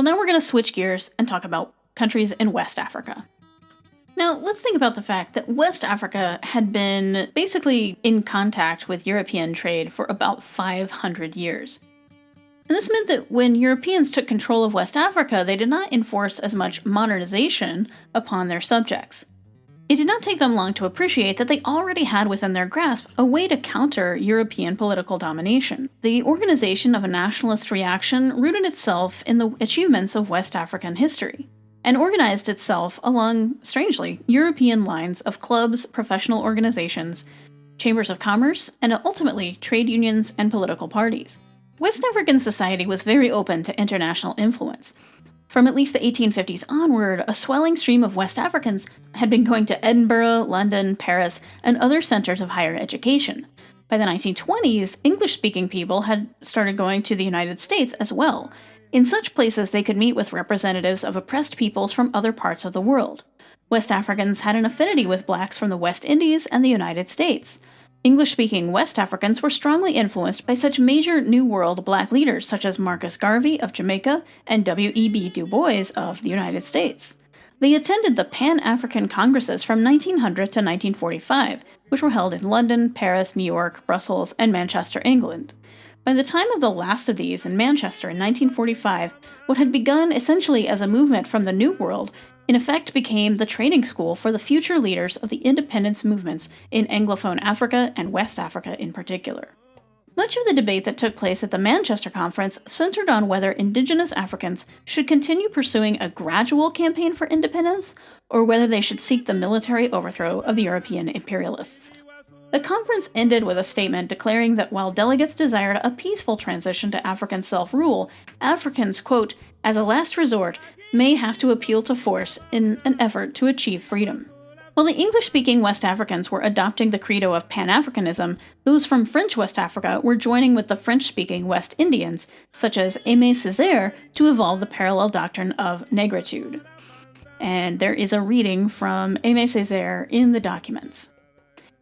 Well, now we're going to switch gears and talk about countries in West Africa. Now, let's think about the fact that West Africa had been basically in contact with European trade for about 500 years. And this meant that when Europeans took control of West Africa, they did not enforce as much modernization upon their subjects. It did not take them long to appreciate that they already had within their grasp a way to counter European political domination. The organization of a nationalist reaction rooted itself in the achievements of West African history, and organized itself along, strangely, European lines of clubs, professional organizations, chambers of commerce, and ultimately trade unions and political parties. West African society was very open to international influence. From at least the 1850s onward, a swelling stream of West Africans had been going to Edinburgh, London, Paris, and other centers of higher education. By the 1920s, English-speaking people had started going to the United States as well. In such places, they could meet with representatives of oppressed peoples from other parts of the world. West Africans had an affinity with blacks from the West Indies and the United States. English-speaking West Africans were strongly influenced by such major New World black leaders such as Marcus Garvey of Jamaica and W.E.B. Du Bois of the United States. They attended the Pan-African Congresses from 1900 to 1945, which were held in London, Paris, New York, Brussels, and Manchester, England. By the time of the last of these in Manchester in 1945, what had begun essentially as a movement from the New World in effect became the training school for the future leaders of the independence movements in Anglophone Africa and West Africa in particular. Much of the debate that took place at the Manchester Conference centered on whether indigenous Africans should continue pursuing a gradual campaign for independence, or whether they should seek the military overthrow of the European imperialists. The conference ended with a statement declaring that while delegates desired a peaceful transition to African self-rule, Africans, quote, as a last resort, may have to appeal to force in an effort to achieve freedom. While the English-speaking West Africans were adopting the credo of Pan-Africanism, those from French West Africa were joining with the French-speaking West Indians, such as Aimé Césaire, to evolve the parallel doctrine of negritude. And there is a reading from Aimé Césaire in the documents.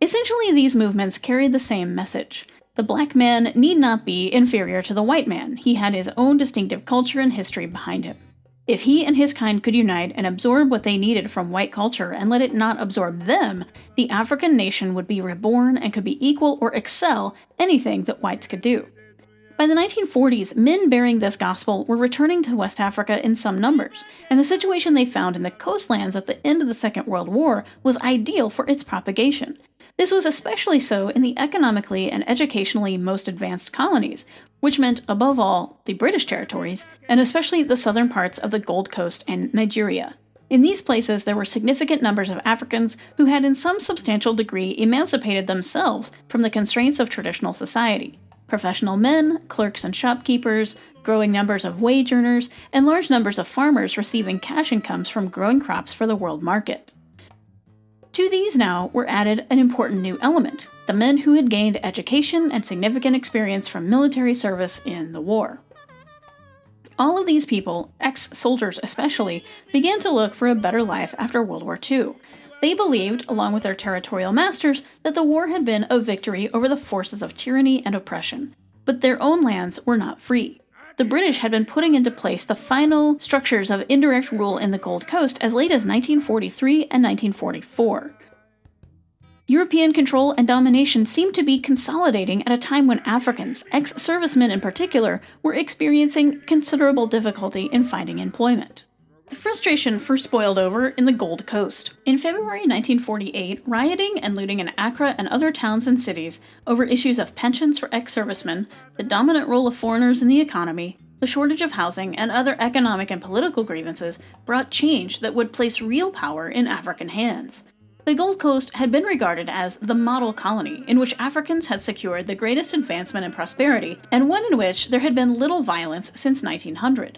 Essentially, these movements carried the same message. The black man need not be inferior to the white man. He had his own distinctive culture and history behind him. If he and his kind could unite and absorb what they needed from white culture and let it not absorb them, the African nation would be reborn and could be equal or excel anything that whites could do. By the 1940s, men bearing this gospel were returning to West Africa in some numbers, and the situation they found in the coastlands at the end of the Second World War was ideal for its propagation. This was especially so in the economically and educationally most advanced colonies, which meant, above all, the British territories, and especially the southern parts of the Gold Coast and Nigeria. In these places, there were significant numbers of Africans who had in some substantial degree emancipated themselves from the constraints of traditional society. Professional men, clerks and shopkeepers, growing numbers of wage earners, and large numbers of farmers receiving cash incomes from growing crops for the world market. To these now were added an important new element, the men who had gained education and significant experience from military service in the war. All of these people, ex-soldiers especially, began to look for a better life after World War II. They believed, along with their territorial masters, that the war had been a victory over the forces of tyranny and oppression. But their own lands were not free. The British had been putting into place the final structures of indirect rule in the Gold Coast as late as 1943 and 1944. European control and domination seemed to be consolidating at a time when Africans, ex-servicemen in particular, were experiencing considerable difficulty in finding employment. The frustration first boiled over in the Gold Coast. In February 1948, rioting and looting in Accra and other towns and cities over issues of pensions for ex-servicemen, the dominant role of foreigners in the economy, the shortage of housing, and other economic and political grievances brought change that would place real power in African hands. The Gold Coast had been regarded as the model colony in which Africans had secured the greatest advancement and prosperity, and one in which there had been little violence since 1900.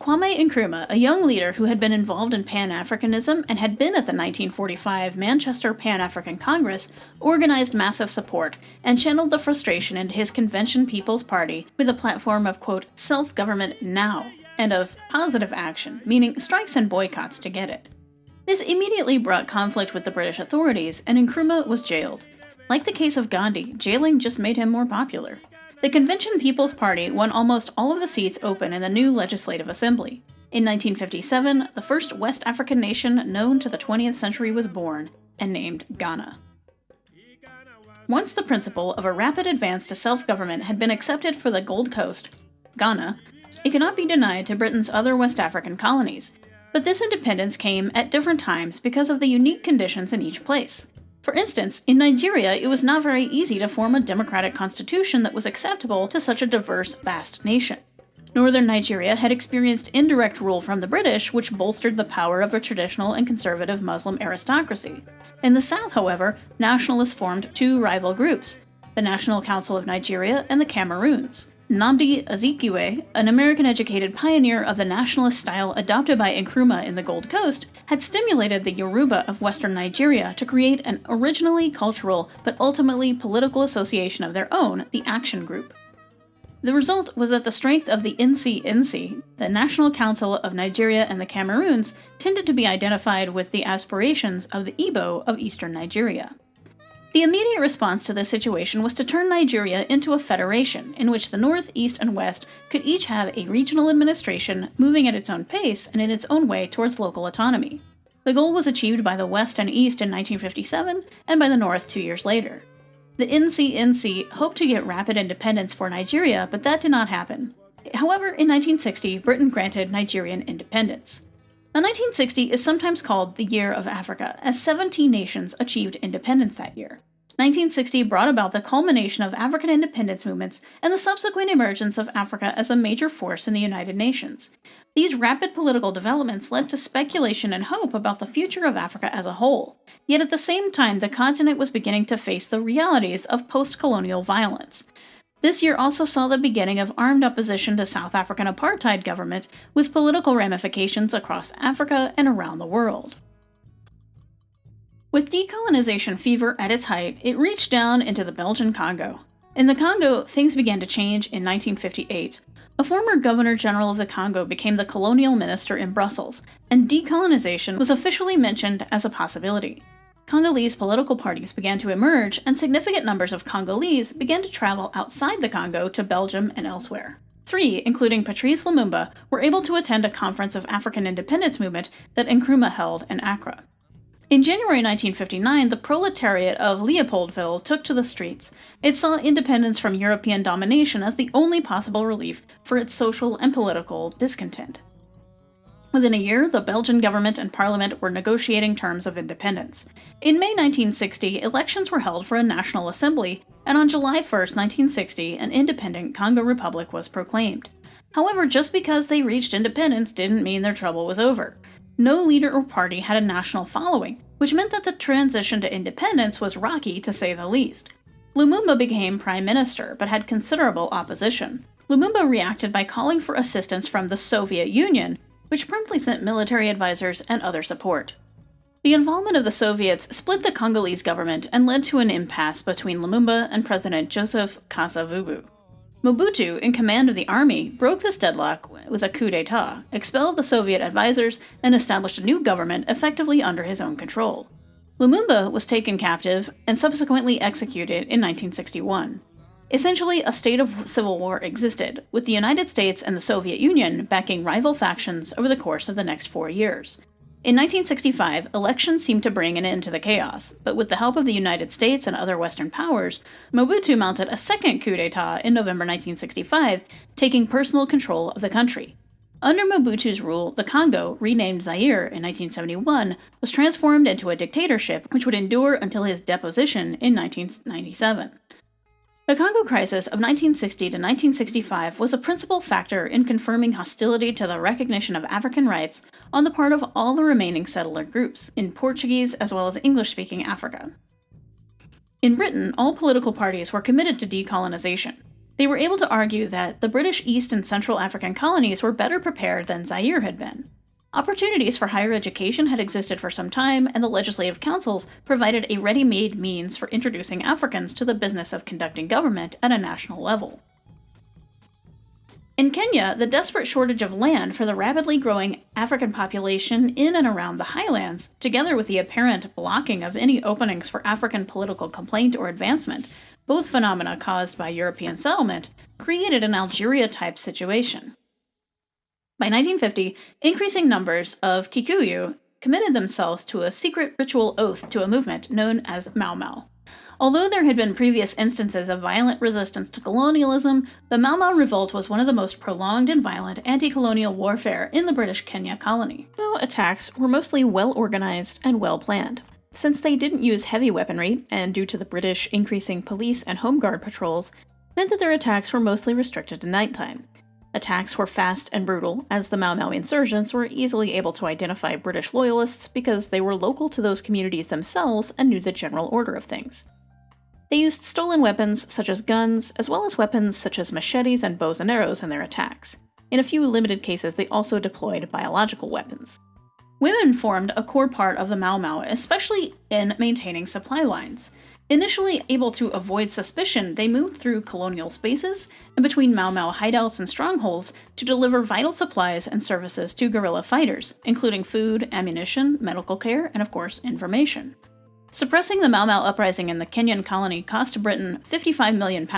Kwame Nkrumah, a young leader who had been involved in Pan-Africanism and had been at the 1945 Manchester Pan-African Congress, organized massive support and channeled the frustration into his convention People's Party with a platform of, quote, self-government now, and of positive action, meaning strikes and boycotts to get it. This immediately brought conflict with the British authorities, and Nkrumah was jailed. Like the case of Gandhi, jailing just made him more popular. The Convention People's Party won almost all of the seats open in the new Legislative Assembly. In 1957, the first West African nation known to the 20th century was born, and named Ghana. Once the principle of a rapid advance to self-government had been accepted for the Gold Coast, Ghana, it could not be denied to Britain's other West African colonies, but this independence came at different times because of the unique conditions in each place. For instance, in Nigeria, it was not very easy to form a democratic constitution that was acceptable to such a diverse, vast nation. Northern Nigeria had experienced indirect rule from the British, which bolstered the power of a traditional and conservative Muslim aristocracy. In the south, however, nationalists formed two rival groups, the National Council of Nigeria and the Cameroons. Nnamdi Azikiwe, an American-educated pioneer of the nationalist style adopted by Nkrumah in the Gold Coast, had stimulated the Yoruba of western Nigeria to create an originally cultural but ultimately political association of their own, the Action Group. The result was that the strength of the NCNC, the National Council of Nigeria and the Cameroons, tended to be identified with the aspirations of the Igbo of eastern Nigeria. The immediate response to this situation was to turn Nigeria into a federation, in which the North, East, and West could each have a regional administration moving at its own pace and in its own way towards local autonomy. The goal was achieved by the West and East in 1957, and by the North 2 years later. The NCNC hoped to get rapid independence for Nigeria, but that did not happen. However, in 1960, Britain granted Nigerian independence. Now, 1960 is sometimes called the Year of Africa, as 17 nations achieved independence that year. 1960 brought about the culmination of African independence movements and the subsequent emergence of Africa as a major force in the United Nations. These rapid political developments led to speculation and hope about the future of Africa as a whole. Yet at the same time, the continent was beginning to face the realities of post-colonial violence. This year also saw the beginning of armed opposition to South African apartheid government, with political ramifications across Africa and around the world. With decolonization fever at its height, it reached down into the Belgian Congo. In the Congo, things began to change in 1958. A former governor-general of the Congo became the colonial minister in Brussels, and decolonization was officially mentioned as a possibility. Congolese political parties began to emerge, and significant numbers of Congolese began to travel outside the Congo to Belgium and elsewhere. 3, including Patrice Lumumba, were able to attend a conference of African independence movement that Nkrumah held in Accra. In January 1959, the proletariat of Leopoldville took to the streets. It saw independence from European domination as the only possible relief for its social and political discontent. Within a year, the Belgian government and parliament were negotiating terms of independence. In May 1960, elections were held for a National Assembly, and on July 1, 1960, an independent Congo Republic was proclaimed. However, just because they reached independence didn't mean their trouble was over. No leader or party had a national following, which meant that the transition to independence was rocky to say the least. Lumumba became prime minister, but had considerable opposition. Lumumba reacted by calling for assistance from the Soviet Union, which promptly sent military advisors and other support. The involvement of the Soviets split the Congolese government and led to an impasse between Lumumba and President Joseph Kasavubu. Mobutu, in command of the army, broke this deadlock with a coup d'etat, expelled the Soviet advisors, and established a new government effectively under his own control. Lumumba was taken captive and subsequently executed in 1961. Essentially, a state of civil war existed, with the United States and the Soviet Union backing rival factions over the course of the next 4 years. In 1965, elections seemed to bring an end to the chaos, but with the help of the United States and other Western powers, Mobutu mounted a second coup d'etat in November 1965, taking personal control of the country. Under Mobutu's rule, the Congo, renamed Zaire in 1971, was transformed into a dictatorship which would endure until his deposition in 1997. The Congo crisis of 1960 to 1965 was a principal factor in confirming hostility to the recognition of African rights on the part of all the remaining settler groups, in Portuguese as well as English-speaking Africa. In Britain, all political parties were committed to decolonization. They were able to argue that the British East and Central African colonies were better prepared than Zaire had been. Opportunities for higher education had existed for some time, and the legislative councils provided a ready-made means for introducing Africans to the business of conducting government at a national level. In Kenya, the desperate shortage of land for the rapidly growing African population in and around the highlands, together with the apparent blocking of any openings for African political complaint or advancement, both phenomena caused by European settlement, created an Algeria-type situation. By 1950, increasing numbers of Kikuyu committed themselves to a secret ritual oath to a movement known as Mau Mau. Although there had been previous instances of violent resistance to colonialism, the Mau Mau revolt was one of the most prolonged and violent anti-colonial warfare in the British Kenya colony. Mau attacks were mostly well-organized and well-planned. Since they didn't use heavy weaponry, and due to the British increasing police and home guard patrols, meant that their attacks were mostly restricted to nighttime. Attacks were fast and brutal, as the Mau Mau insurgents were easily able to identify British loyalists because they were local to those communities themselves and knew the general order of things. They used stolen weapons such as guns, as well as weapons such as machetes and bows and arrows in their attacks. In a few limited cases, they also deployed biological weapons. Women formed a core part of the Mau Mau, especially in maintaining supply lines. Initially able to avoid suspicion, they moved through colonial spaces and between Mau Mau hideouts and strongholds to deliver vital supplies and services to guerrilla fighters, including food, ammunition, medical care, and of course, information. Suppressing the Mau Mau uprising in the Kenyan colony cost Britain £55 million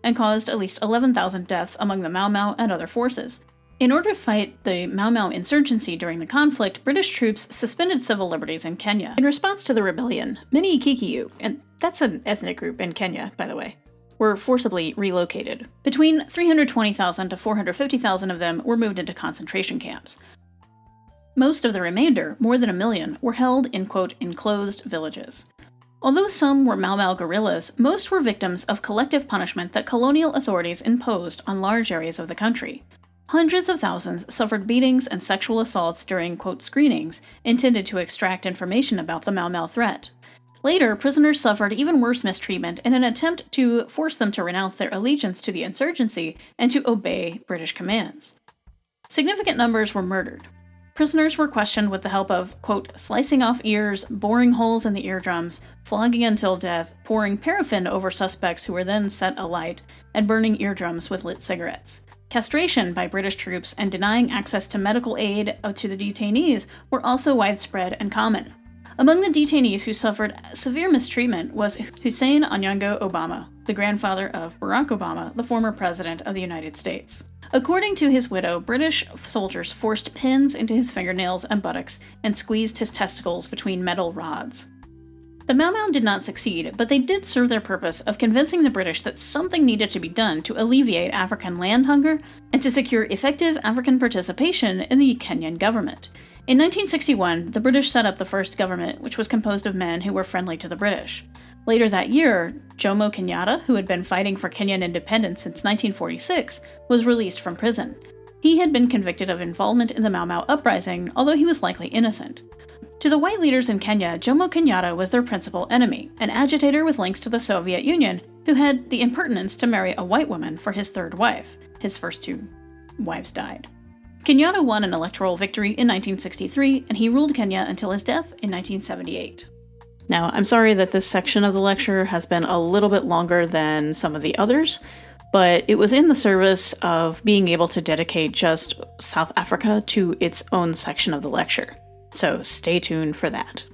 and caused at least 11,000 deaths among the Mau Mau and other forces. In order to fight the Mau Mau insurgency during the conflict, British troops suspended civil liberties in Kenya. In response to the rebellion, many Kikuyu, and that's an ethnic group in Kenya, by the way, were forcibly relocated. Between 320,000 to 450,000 of them were moved into concentration camps. Most of the remainder, more than 1 million, were held in, quote, enclosed villages. Although some were Mau Mau guerrillas, most were victims of collective punishment that colonial authorities imposed on large areas of the country. Hundreds of thousands suffered beatings and sexual assaults during, quote, screenings intended to extract information about the Mau Mau threat. Later, prisoners suffered even worse mistreatment in an attempt to force them to renounce their allegiance to the insurgency and to obey British commands. Significant numbers were murdered. Prisoners were questioned with the help of, quote, slicing off ears, boring holes in the eardrums, flogging until death, pouring paraffin over suspects who were then set alight, and burning eardrums with lit cigarettes. Castration by British troops and denying access to medical aid to the detainees were also widespread and common. Among the detainees who suffered severe mistreatment was Hussein Onyango Obama, the grandfather of Barack Obama, the former president of the United States. According to his widow, British soldiers forced pins into his fingernails and buttocks and squeezed his testicles between metal rods. The Mau Mau did not succeed, but they did serve their purpose of convincing the British that something needed to be done to alleviate African land hunger and to secure effective African participation in the Kenyan government. In 1961, the British set up the first government, which was composed of men who were friendly to the British. Later that year, Jomo Kenyatta, who had been fighting for Kenyan independence since 1946, was released from prison. He had been convicted of involvement in the Mau Mau uprising, although he was likely innocent. To the white leaders in Kenya, Jomo Kenyatta was their principal enemy, an agitator with links to the Soviet Union, who had the impertinence to marry a white woman for his third wife. His first two wives died. Kenyatta won an electoral victory in 1963, and he ruled Kenya until his death in 1978. Now, I'm sorry that this section of the lecture has been a little bit longer than some of the others, but it was in the service of being able to dedicate just South Africa to its own section of the lecture. So stay tuned for that.